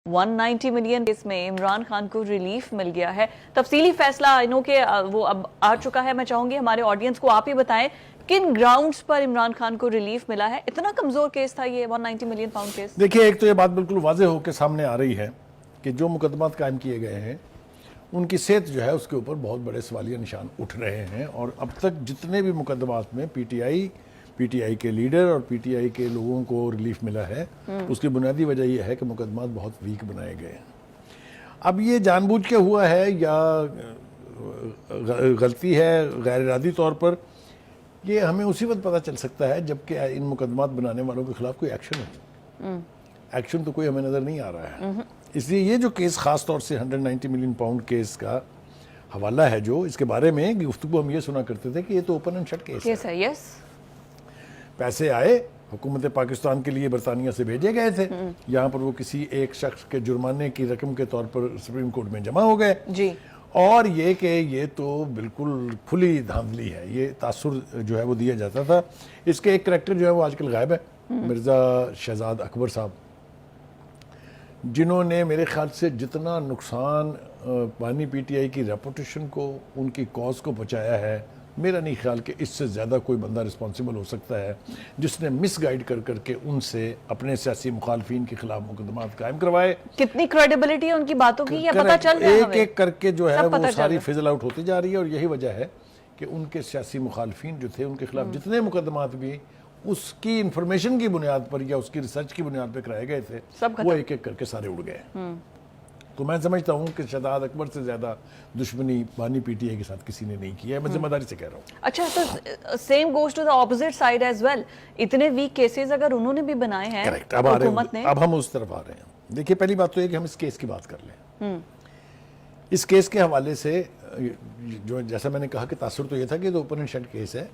190 million case میں عمران خان کو relief مل گیا ہے. تفصیلی فیصلہ انہوں کے وہ اب آ چکا ہے. میں چاہوں گی ہمارے آڈینس کو آپ ہی بتائیں کن گراؤنڈز پر عمران خان کو ریلیف ملا ہے. اتنا کمزور کیس تھا یہ 190 ملین پاؤنڈ کیس. دیکھیے ایک تو یہ بات بالکل واضح ہو کے سامنے آ رہی ہے کہ جو مقدمات قائم کیے گئے ہیں ان کی صحت جو ہے اس کے اوپر بہت بڑے سوالیہ نشان اٹھ رہے ہیں. اور اب تک جتنے بھی مقدمات میں پی ٹی آئی کے لیڈر اور پی ٹی آئی کے لوگوں کو ریلیف ملا ہے اس کی بنیادی وجہ یہ ہے کہ مقدمات بہت ویک بنائے گئے ہیں. اب یہ جان بوجھ کے ہوا ہے یا غلطی ہے غیر ارادی طور پر، یہ ہمیں اسی وقت پتہ چل سکتا ہے جبکہ ان مقدمات بنانے والوں کے خلاف کوئی ایکشن ہو. ایکشن تو کوئی ہمیں نظر نہیں آ رہا ہے. اس لیے یہ جو کیس خاص طور سے 190 ملین پاؤنڈ کیس کا حوالہ ہے، جو اس کے بارے میں گفتگو ہم یہ سنا کرتے تھے کہ یہ تو اوپن اینڈ شٹ کیس ہے. یس، پیسے آئے حکومت پاکستان کے لیے برطانیہ سے بھیجے گئے تھے، یہاں پر وہ کسی ایک شخص کے جرمانے کی رقم کے طور پر سپریم کورٹ میں جمع ہو گئے جی. اور یہ کہ یہ تو بالکل کھلی دھاندلی ہے. یہ تاثر جو ہے وہ دیا جاتا تھا. اس کے ایک کریکٹر جو ہے وہ آج کل غائب ہے، مرزا شہزاد اکبر صاحب، جنہوں نے میرے خیال سے جتنا نقصان پانی پی ٹی آئی کی ریپوٹیشن کو، ان کی کاز کو پہنچایا ہے، میرا نہیں خیال کہ اس سے زیادہ کوئی بندہ رسپانسیبل ہو سکتا ہے جس نے مس گائیڈ کر کے ان سے اپنے سیاسی مخالفین کے خلاف مقدمات قائم کروائے. کتنی کریڈیبلٹی ہے ان کی باتوں کی یہ پتہ چل رہا ہے ایک ایک کر کے جو ہے وہ ساری فزل آؤٹ ہوتی جا رہی ہے. اور یہی وجہ ہے کہ ان کے سیاسی مخالفین جو تھے ان کے خلاف جتنے مقدمات بھی اس کی انفارمیشن کی بنیاد پر یا اس کی ریسرچ کی بنیاد پر کرائے گئے تھے وہ ایک ایک کر کے سارے اڑ گئے. تو میں سمجھتا ہوں کہ شہزاد اکبر سے زیادہ دشمنی بانی پی ٹی آئی کے ساتھ کسی نے نہیں کی ہے. میں ذمہ داری سے کہہ رہا ہوں. اچھا، تو same goes to the opposite side as well. اتنے ویک کیسز اگر انہوں نے بھی بنائے ہیں حکومت نے. اب ہم اس طرف آ رہے ہیں. دیکھیے پہلی بات تو یہ کہ ہم اس کیس کی بات کر لیں. اس کیس کے حوالے سے جو جیسا میں نے کہا کہ تاثر تو یہ تھا کہ یہ اوپن اینڈ شٹ کیس ہے.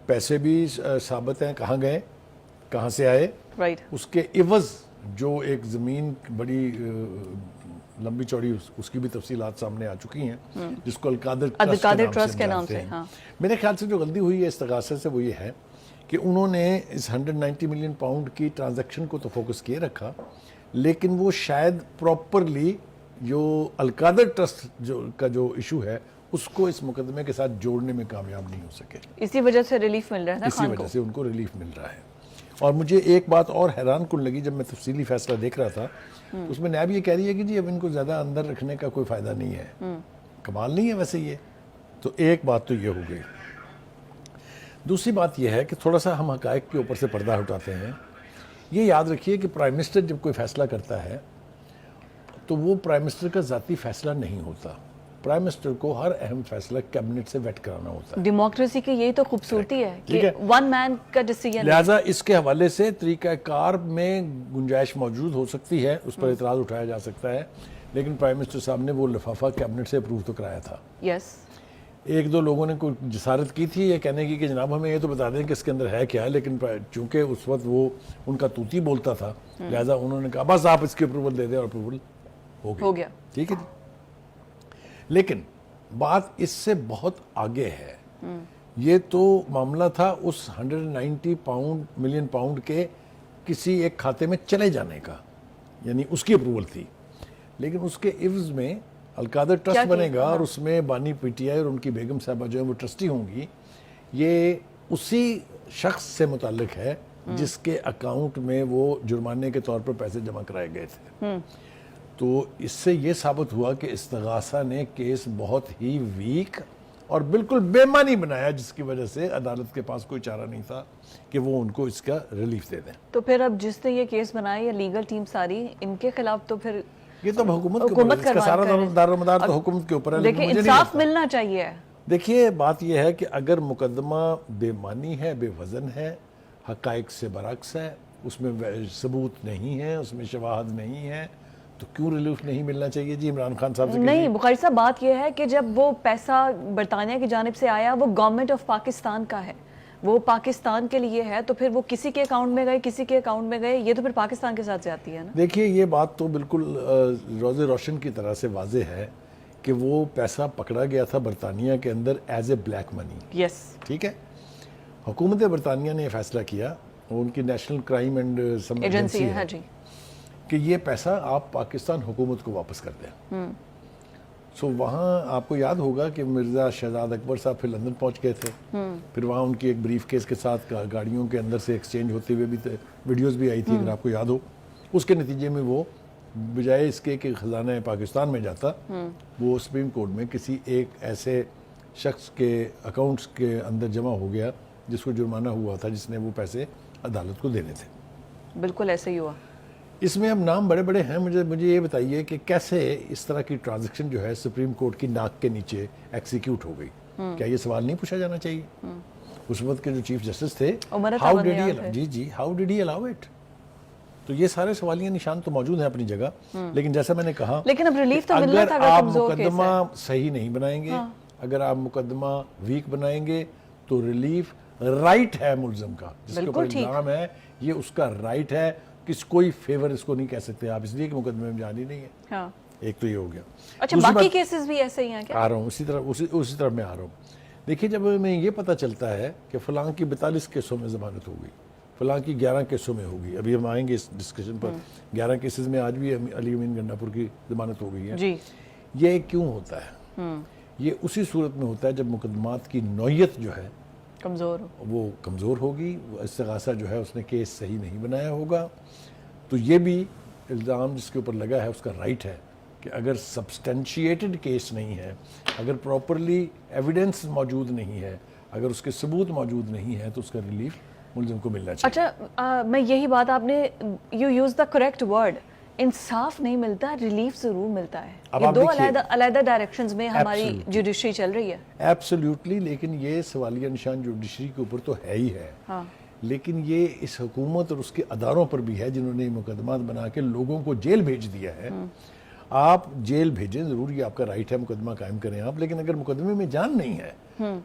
پیسے بھی ثابت ہیں کہاں گئے، کہاں سے آئے. اس کے عوض جو ایک زمین بڑی لمبی چوڑی اس کی بھی تفصیلات سامنے آ چکی ہیں جس کو القادر ٹرسٹ کے نام سے ہیں. میرے خیال سے جو غلطی ہوئی ہے استغاثے سے وہ یہ ہے کہ انہوں نے اس 190 ملین پاؤنڈ کی ٹرانزیکشن کو تو فوکس کیے رکھا، لیکن وہ شاید پراپرلی جو القادر ٹرسٹ کا جو ایشو ہے اس کو اس مقدمے کے ساتھ جوڑنے میں کامیاب نہیں ہو سکے. اسی وجہ سے ریلیف مل رہا ہے. اسی وجہ سے ان کو ریلیف مل رہا ہے. اور مجھے ایک بات اور حیران کن لگی جب میں تفصیلی فیصلہ دیکھ رہا تھا، اس میں نیب یہ کہہ رہی ہے کہ جی اب ان کو زیادہ اندر رکھنے کا کوئی فائدہ نہیں ہے. کمال نہیں ہے ویسے یہ تو. ایک بات تو یہ ہو گئی. دوسری بات یہ ہے کہ تھوڑا سا ہم حقائق کے اوپر سے پردہ ہٹاتے ہیں. یہ یاد رکھیے کہ پرائم منسٹر جب کوئی فیصلہ کرتا ہے تو وہ پرائم منسٹر کا ذاتی فیصلہ نہیں ہوتا. پرائم منسٹر کو ہر اہم فیصلہ کیبنٹ سے ویٹ کرانا ہوتا ہے. ڈیموکریسی کی یہی تو خوبصورتی ہے کہ ون مین کا ڈیسیژن. لہٰذا اس کے حوالے سے طریقہ کار میں گنجائش موجود ہو سکتی ہے، اس پر اعتراض اٹھایا جا سکتا ہے. لیکن پرائم منسٹر صاحب نے وہ لفافہ کیبنٹ سے اپروو تو کرایا تھا. یس. ایک دو لوگوں نے کوئی جسارت کی تھی یہ کہنے کی کہ جناب ہمیں یہ تو بتا دیں کہ اس کے اندر ہے کیا ہے، لیکن چونکہ اس وقت وہ ان کا طوطی بولتا تھا لہٰذا انہوں نے کہا بس آپ اس کی اپروول دے دیں، اور اپروول ہو گیا. ٹھیک ہے جی. لیکن بات اس سے بہت آگے ہے. یہ تو معاملہ تھا اس 190 ملین پاؤنڈ کے کسی ایک کھاتے میں چلے جانے کا، یعنی اس کی اپروول تھی. لیکن اس کے عوض میں القادر ٹرسٹ بنے گا اور اس میں بانی پی ٹی آئی اور ان کی بیگم صاحبہ جو ہیں وہ ٹرسٹی ہوں گی. یہ اسی شخص سے متعلق ہے جس کے اکاؤنٹ میں وہ جرمانے کے طور پر پیسے جمع کرائے گئے تھے. تو اس سے یہ ثابت ہوا کہ استغاثہ نے کیس بہت ہی ویک اور بالکل بے معنی بنایا، جس کی وجہ سے عدالت کے پاس کوئی چارہ نہیں تھا کہ وہ ان کو اس کا ریلیف دے دیں. تو پھر اب جس نے یہ کیس بنایا یا لیگل ٹیم ساری ان کے خلاف تو پھر یہ تو حکومت کے اوپر ہے. اس کا سارا دار و مدار تو حکومت کے اوپر ہے. لیکن انصاف ملنا چاہیے. دیکھیے بات یہ ہے کہ اگر مقدمہ بے معنی ہے، بے وزن ہے، حقائق سے برعکس ہے، اس میں ثبوت نہیں ہے، اس میں شواہد نہیں ہے، تو کیوں ریلیف نہیں ملنا چاہیے جی عمران خان صاحب سے؟ نہیں بخاری صاحب، بات یہ ہے کہ جب وہ پیسہ برطانیہ کی جانب سے آیا وہ گورنمنٹ آف پاکستان کا ہے، وہ پاکستان کے لیے ہے، تو پھر وہ کسی کے اکاؤنٹ میں گئے، کسی کے اکاؤنٹ میں گئے، یہ تو پھر پاکستان کے ساتھ زیادتی ہے نا. دیکھیے یہ بات تو بالکل روز روشن کی طرح سے واضح ہے کہ وہ پیسہ پکڑا گیا تھا برطانیہ کے اندر ایز اے بلیک منی. یس. ٹھیک ہے. حکومت برطانیہ نے یہ فیصلہ کیا، ان کی نیشنل کرائم اینڈ ایجنسی ہے جی، کہ یہ پیسہ آپ پاکستان حکومت کو واپس کر دیں. سو وہاں آپ کو یاد ہوگا کہ مرزا شہزاد اکبر صاحب پھر لندن پہنچ گئے تھے, پھر وہاں ان کی ایک بریف کیس کے ساتھ گاڑیوں کے اندر سے ایکسچینج ہوتے ہوئے بھی ویڈیوز بھی آئی تھی اگر آپ کو یاد ہو. اس کے نتیجے میں وہ بجائے اس کے کہ خزانہ پاکستان میں جاتا, وہ سپریم کورٹ میں کسی ایک ایسے شخص کے اکاؤنٹس کے اندر جمع ہو گیا جس کو جرمانہ ہوا تھا, جس نے وہ پیسے عدالت کو دینے تھے. بالکل ایسے ہی ہوا. اس میں اب نام بڑے بڑے ہیں. مجھے یہ بتائیے کہ کیسے اس طرح کی ٹرانزیکشن جو ہے سپریم کورٹ کی ناک کے نیچے ایکسیکیوٹ ہو گئی؟ کیا یہ سوال نہیں پوچھا جانا چاہیے؟ اس وقت کے جو چیف جسٹس تھے, how did he allow it? تو یہ سارے سوالیہ نشان تو موجود ہیں اپنی جگہ, لیکن جیسا میں نے کہا, لیکن اب ریلیف تو ملنا اگر تھا آپ کمزور کیس ہے. مقدمہ صحیح نہیں بنائیں گے, اگر آپ مقدمہ ویک بنائیں گے, تو ریلیف رائٹ ہے ملزم کا, جس کے اوپر الزام ہے, یہ اس کا رائٹ ہے. کوئی فیور اس کو نہیں کہہ سکتے آپ, اس لیے کہ مقدمے میں جانی نہیں ہے. ایک تو یہ ہو گیا. اچھا, باقی کیسز بھی ایسے ہی ہیں کیا؟ آ رہا ہوں اسی طرح میں آ رہا ہوں. دیکھیے, جب میں یہ پتہ چلتا ہے کہ فلاں کی 42 کیسوں میں ضمانت ہو گئی, فلاں کی 11 کیسوں میں ہوگی, ابھی ہم آئیں گے اس ڈسکشن پر, 11 کیسز میں آج بھی علی امین گنڈا پور کی ضمانت ہو گئی ہے. یہ کیوں ہوتا ہے؟ یہ اسی صورت میں ہوتا ہے جب مقدمات کی نوعیت جو ہے وہ کمزور ہوگی, استغاثہ جو ہے اس نے کیس صحیح نہیں بنایا ہوگا. تو یہ بھی الزام جس کے اوپر لگا ہے اس کا رائٹ ہے کہ اگر سبسٹینشیٹڈ کیس نہیں ہے, اگر پراپرلی ایویڈنس موجود نہیں ہے, اگر اس کے ثبوت موجود نہیں ہے, تو اس کا ریلیف ملزم کو ملنا چاہیے. اچھا, میں یہی بات, آپ نے you use the correct word, انصاف نہیں ملتا, ریلیف ضرور ملتا ہے. یہ دو علیحدہ ڈائریکشنز میں ہماری جوڈیشری چل رہی ہے. ایبسلیوٹلی, لیکن یہ سوالیہ نشان جوڈیشری کے اوپر تو ہے ہی ہے, لیکن یہ اس حکومت اور اس کے اداروں پر بھی ہے جنہوں نے مقدمات بنا کے لوگوں کو جیل بھیج دیا ہے. آپ جیل بھیجیں, ضرور یہ آپ کا رائٹ ہے, مقدمہ قائم کریں آپ, لیکن اگر مقدمے میں جان نہیں ہے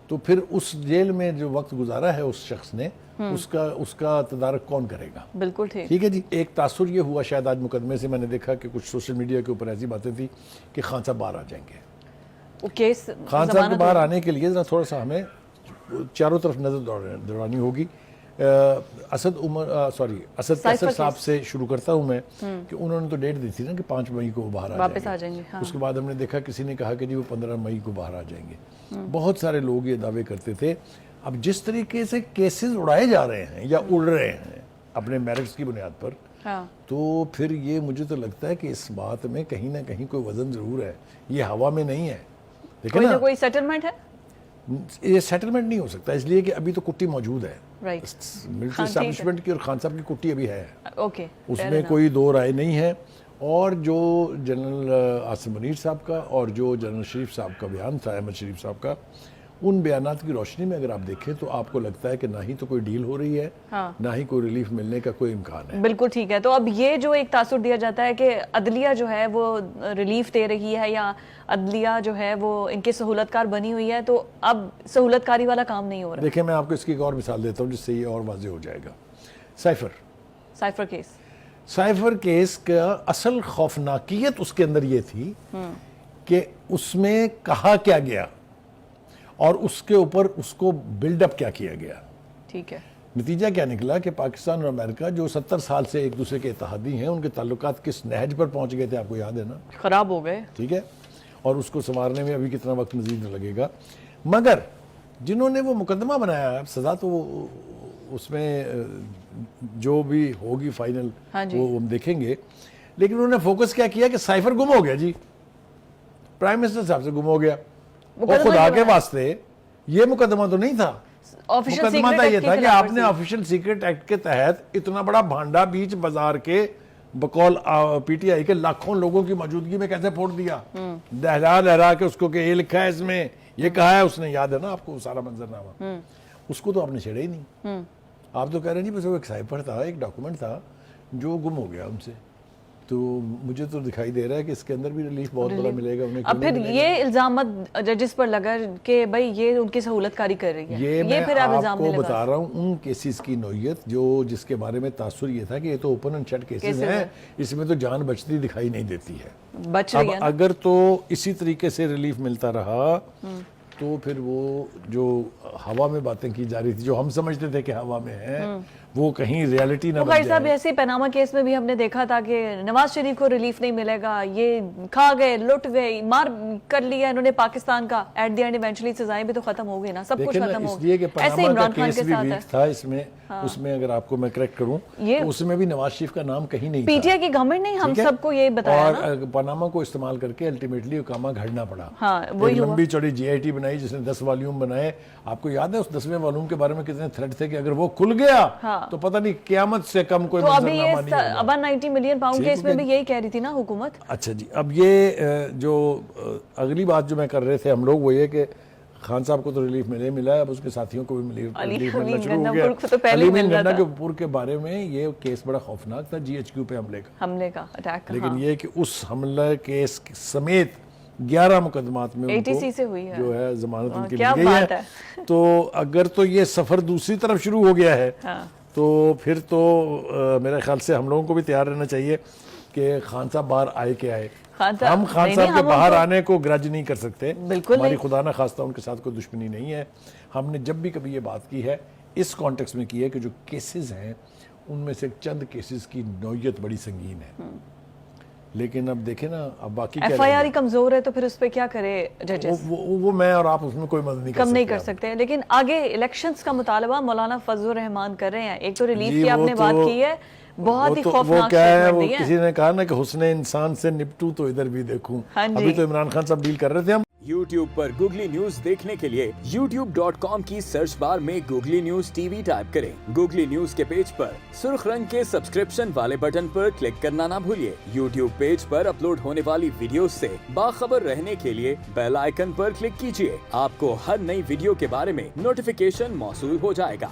تو پھر اس جیل میں جو وقت گزارا ہے اس شخص نے, اس کا تدارک کون کرے گا؟ بالکل ٹھیک ہے جی. ایک تاثر یہ ہوا شاید آج مقدمے سے, میں نے دیکھا کہ کچھ سوشل میڈیا کے اوپر ایسی باتیں تھی کہ خان صاحب باہر آ جائیں گے. خان صاحب کے باہر آنے کے لیے ذرا تھوڑا سا ہمیں چاروں طرف نظر دوڑانی ہوگی. اسد کیسر صاحب سے شروع کرتا ہوں میں کہ انہوں نے تو ڈیٹ دی تھی نا کہ 5 مئی کو وہ باہر آ جائیں گے. اس کے بعد ہم نے دیکھا کسی نے کہا کہ جی وہ 15 مئی کو باہر آ جائیں گے. بہت سارے لوگ یہ دعوے کرتے تھے. اب جس طریقے سے کیسز اڑائے جا رہے ہیں یا اڑ رہے ہیں اپنے میرٹس کی بنیاد پر, تو پھر یہ مجھے تو لگتا ہے کہ اس بات میں کہیں نہ کہیں کوئی وزن ضرور ہے, یہ ہوا میں نہیں ہے. کوئی سیٹلمنٹ ہے؟ یہ سیٹلمنٹ نہیں ہو سکتا, اس لیے کہ ابھی تو کٹی موجود ہے ملٹری اسٹیبلشمنٹ کی, اور خان صاحب کی کٹی ابھی ہے, اس میں کوئی دو رائے نہیں ہے. اور جو جنرل عاصم منیر صاحب کا اور جو جنرل شریف صاحب کا بیان تھا, احمد شریف صاحب کا, ان بیانات کی روشنی میں اگر آپ دیکھیں تو آپ کو لگتا ہے کہ نہ ہی تو کوئی ڈیل ہو رہی ہے, نہ ہی کوئی ریلیف ملنے کا کوئی امکان ہے. بالکل ٹھیک ہے. تو اب یہ جو ایک تاثر دیا جاتا ہے کہ عدلیہ جو ہے وہ ریلیف دے رہی ہے یا عدلیہ جو ہے وہ ان کی سہولت کار بنی ہوئی ہے, تو اب سہولت کاری والا کام نہیں ہو رہا. دیکھیں, میں آپ کو اس کی ایک اور مثال دیتا ہوں جس سے یہ اور واضح ہو جائے گا. سائفر کیس کا اصل خوفناکیت اس کے اندر یہ تھی کہ اس میں کہا کیا گیا اور اس کے اوپر اس کو بلڈ اپ کیا کیا گیا. ٹھیک ہے. نتیجہ کیا نکلا کہ پاکستان اور امریکہ جو 70 سال سے ایک دوسرے کے اتحادی ہیں, ان کے تعلقات کس نہج پر پہنچ گئے تھے آپ کو یاد ہے نا, خراب ہو گئے. ٹھیک ہے, اور اس کو سنوارنے میں ابھی کتنا وقت مزید لگے گا. مگر جنہوں نے وہ مقدمہ بنایا, سزا تو اس میں جو بھی ہوگی فائنل وہ ہم دیکھیں گے, لیکن انہوں نے فوکس کیا کہ سائفر گم ہو گیا جی, پرائم منسٹر صاحب سے گم ہو گیا. اور خدا کے واسطے یہ مقدمہ تو نہیں تھا, مقدمہ تھا یہ تھا کہ آپ نے آفیشل سیکرٹ ایکٹ کے تحت اتنا بڑا بھانڈا بیچ بازار کے بقول پی ٹی آئی کے لاکھوں لوگوں کی موجودگی میں کیسے پھوڑ دیا, دہرا کے اس کو کہ یہ لکھا ہے اس میں, یہ کہا ہے اس نے, یاد ہے نا آپ کو سارا منظرنامہ, اس کو تو آپ نے چھیڑا ہی نہیں. آپ تو کہہ رہے نہیں, بس وہ ایک سائفر تھا, ایک ڈاکومنٹ تھا جو گم ہو گیا ان سے. تو مجھے تو دکھائی دے رہا ہے کہ اس کے اندر بھی ریلیف بہت بڑا ملے گا انہیں. اب پھر یہ الزامات ججز پر لگا کہ بھائی یہ ان کی سہولت کاری کر رہی ہے, یہ پھر آپ کو بتا رہا ہوں ان کیسز کی نوعیت جس کے بارے میں تاثر یہ تھا کہ یہ تو اوپن اینڈ شٹ کیسز ہیں, اس میں تو جان بچتی دکھائی نہیں دیتی ہے. اب اگر تو اسی طریقے سے ریلیف ملتا رہا تو پھر وہ جو ہوا میں باتیں کی جا رہی تھی, جو ہم سمجھتے تھے کہ ہوا میں ہے, وہ کہیں ریالٹی نہ تو بن خیر صاحب جائے. ایسے پاناما کیس میں بھی ہم نے دیکھا تھا کہ نواز شریف کو ریلیف نہیں ملے گا, یہ کھا گئے, لٹ گئے, مار کر لیا انہوں نے پاکستان کا, ایٹ دی اینڈ ایونچولی سزائیں بھی تو ختم ہو گئی نا, سب کچھ ختم ہو اس لیے کہ گیا. ایسے پاناما کا عمران خان کیس کے بھی ساتھ ہے. ویک تھا اس میں اگر آپ کو میں کریکٹ کروں تو اس میں بھی نواز شریف کا نام کہیں نہیں پی تھا. ٹی آئی کی گورنمنٹ نے ہم سب کو یہ بتایا نا, اور پاناما کو استعمال کر کے الٹیمیٹلی اوکاما گھڑنا پڑا. ہاں وہی ہوا. لمبی چوڑی جی آئی ٹی بنائی جس نے 10 والیوم بنائے. آپ کو یاد ہے اس 10ویں والیوم کے بارے میں کتنے تھریٹ تھے کہ اگر وہ کھل گیا تو پتہ نہیں قیامت سے کم کوئی تو ابھی منظرنامہ نہیں یہ ابا 90 ملین پاؤنڈ کیس میں بھی یہی کہہ رہی تھی نا حکومت. اچھا جی, اب یہ جو اگلی بات جو میں کر رہے تھے ہم لوگ وہ یہ کہ خان صاحب کو تو ریلیف ملا ہے, اب اس کے ساتھیوں کو بھی ریلیف ملنا شروع ہو گیا. علی امین گنڈا کے پور کے بارے میں یہ کیس بڑا خوفناک تھا, جی ایچ کیو پہ حملے کا اٹیک کا. لیکن یہ کہ اس حملہ کیس سمیت 11 مقدمات میں ان کو سے ہوئی ہے جو ہے ضمانت ان کی مل گئی ہے. تو اگر تو یہ سفر دوسری طرف شروع ہو گیا ہے تو پھر تو میرے خیال سے ہم لوگوں کو بھی تیار رہنا چاہیے کہ خان صاحب باہر آئے کہ آئے. ہم خان صاحب کے باہر آنے کو گرج نہیں کر سکتے, ہماری خدا نہ خواستہ ان کے ساتھ کوئی دشمنی نہیں ہے. ہم نے جب بھی کبھی یہ بات کی ہے اس کانٹیکس میں کی ہے کہ جو کیسز ہیں ان میں سے چند کیسز کی نوعیت بڑی سنگین ہے, لیکن اب دیکھیں نا اب باقی ایف آئی آر کمزور ہے تو پھر اس پہ کیا کرے ججز, وہ میں اور آپ اس میں کوئی مدد نہیں کر سکتے. لیکن آگے الیکشنز کا مطالبہ مولانا فضل الرحمان کر رہے ہیں. ایک تو ریلیف کی آپ نے بات کی ہے, بہت ہی خوفناک اسٹیٹمنٹ دی ہے. کسی نے کہا نا کہ حسن انسان سے نپٹوں تو ادھر بھی دیکھوں. ابھی تو عمران خان صاحب ڈیل کر رہے تھے. ہم یوٹیوب پر گوگلی نیوز دیکھنے کے لیے youtube.com کی سرچ بار میں googly news T V type کریں. گوگلی نیوز کے پیج پر سرخ رنگ کے سبسکرپشن والے بٹن پر کلک کرنا نہ بھولیے. یوٹیوب پیج پر اپلوڈ ہونے والی ویڈیوز سے باخبر رہنے کے لیے بیل آئیکن پر کلک کیجیے. آپ کو ہر نئی ویڈیو کے بارے میں نوٹیفیکیشن موصول ہو جائے گا.